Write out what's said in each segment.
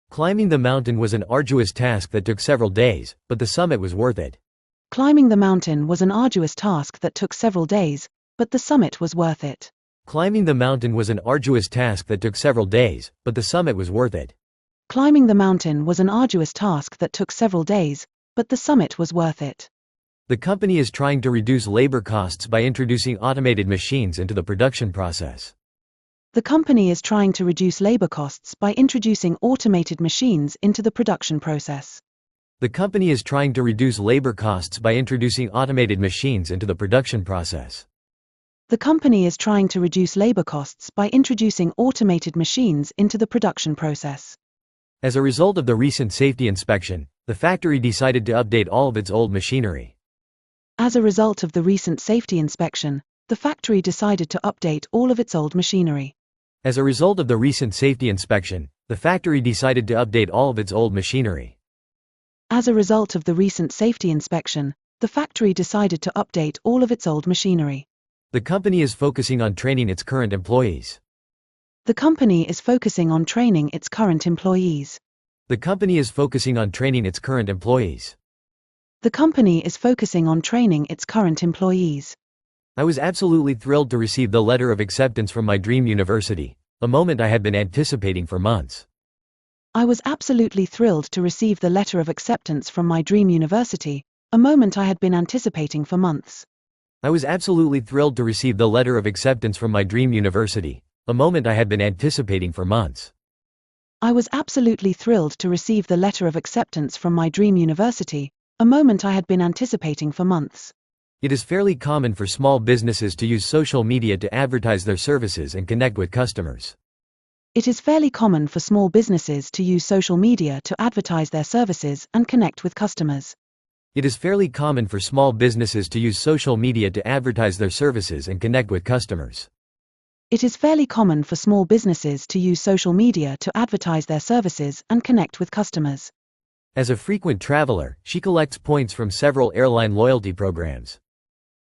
Climbing the mountain was an arduous task that took several days, but the summit was worth it. Climbing the mountain was an arduous task that took several days, but the summit was worth it. Climbing the mountain was an arduous task that took several days, but the summit was worth it. Climbing the mountain was an arduous task that took several days, but the summit was worth it. The company is trying to reduce labor costs by introducing automated machines into the production process. The company is trying to reduce labor costs by introducing automated machines into the production process. The company is trying to reduce labor costs by introducing automated machines into the production process. The company is trying to reduce labor costs by introducing automated machines into the production process. As a result of the recent safety inspection, the factory decided to update all of its old machinery. As a result of the recent safety inspection, the factory decided to update all of its old machinery. As a result of the recent safety inspection, the factory decided to update all of its old machinery. As a result of the recent safety inspection, the factory decided to update all of its old machinery. The company is focusing on training its current employees. The company is focusing on training its current employees. The company is focusing on training its current employees. The company is focusing on training its current employees. I was absolutely thrilled to receive the letter of acceptance from my dream university, a moment I had been anticipating for months. I was absolutely thrilled to receive the letter of acceptance from my dream university, a moment I had been anticipating for months. I was absolutely thrilled to receive the letter of acceptance from my dream university, a moment I had been anticipating for months. I was absolutely thrilled to receive the letter of acceptance from my dream university, a moment I had been anticipating for months. It is fairly common for small businesses to use social media to advertise their services and connect with customers. It is fairly common for small businesses to use social media to advertise their services and connect with customers. It is fairly common for small businesses to use social media to advertise their services and connect with customers. It is fairly common for small businesses to use social media to advertise their services and connect with customers. As a frequent traveler, she collects points from several airline loyalty programs.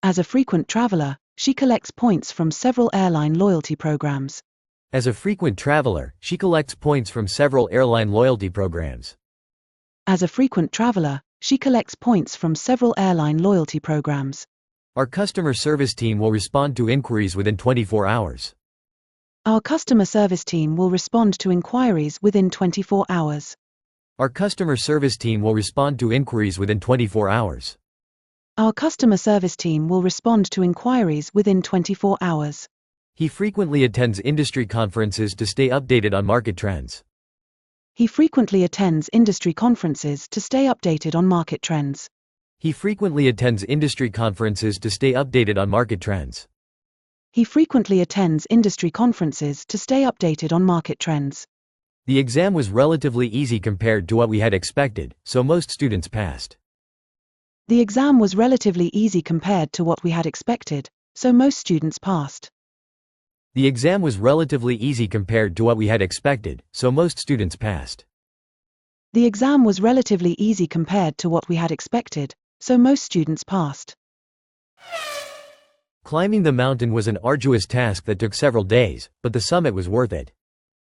As a frequent traveler, she collects points from several airline loyalty programs. As a frequent traveler, she collects points from several airline loyalty programs. As a frequent traveler, she collects points from several airline loyalty programs. Our customer service team will respond to inquiries within 24 hours. Our customer service team will respond to inquiries within 24 hours. Our customer service team will respond to inquiries within 24 hours. Our customer service team will respond to inquiries within 24 hours. He frequently attends industry conferences to stay updated on market trends. He frequently attends industry conferences to stay updated on market trends. He frequently attends industry conferences to stay updated on market trends. He frequently attends industry conferences to stay updated on market trends. The exam was relatively easy compared to what we had expected, so most students passed. The exam was relatively easy compared to what we had expected, so most students passed. The exam was relatively easy compared to what we had expected, so most students passed. The exam was relatively easy compared to what we had expected, so most students passed. Climbing the mountain was an arduous task that took several days, but the summit was worth it.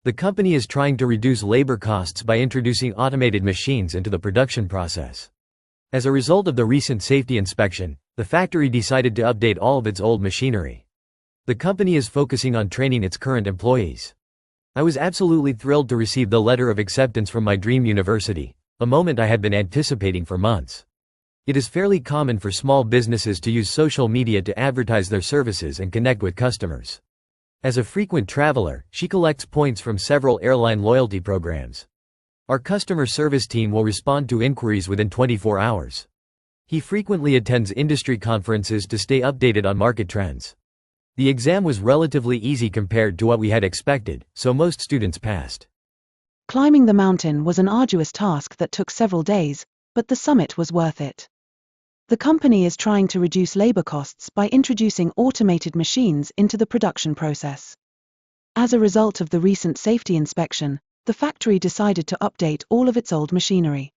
The company is trying to reduce labor costs by introducing automated machines into the production process. As a result of the recent safety inspection, the factory decided to update all of its old machinery. The company is focusing on training its current employees. I was absolutely thrilled to receive the letter of acceptance from my dream university, a moment I had been anticipating for months. It is fairly common for small businesses to use social media to advertise their services and connect with customers. As a frequent traveler, she collects points from several airline loyalty programs. Our customer service team will respond to inquiries within 24 hours. He frequently attends industry conferences to stay updated on market trends. The exam was relatively easy compared to what we had expected, so most students passed. Climbing the mountain was an arduous task that took several days, but the summit was worth it. The company is trying to reduce labor costs by introducing automated machines into the production process. As a result of the recent safety inspection, the factory decided to update all of its old machinery.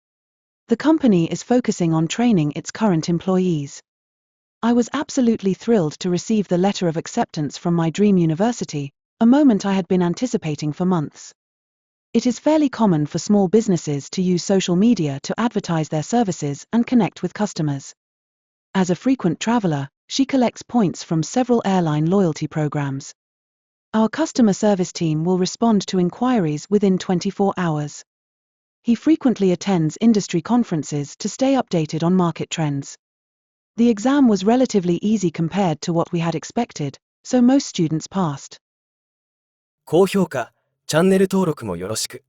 The company is focusing on training its current employees. I was absolutely thrilled to receive the letter of acceptance from my dream university, a moment I had been anticipating for months. It is fairly common for small businesses to use social media to advertise their services and connect with customers. As a frequent traveler, she collects points from several airline loyalty programs. Our customer service team will respond to inquiries within 24 hours. He frequently attends industry conferences to stay updated on market trends. The exam was relatively easy compared to what we had expected, so most students passed. 高評価、チャンネル登録もよろしく。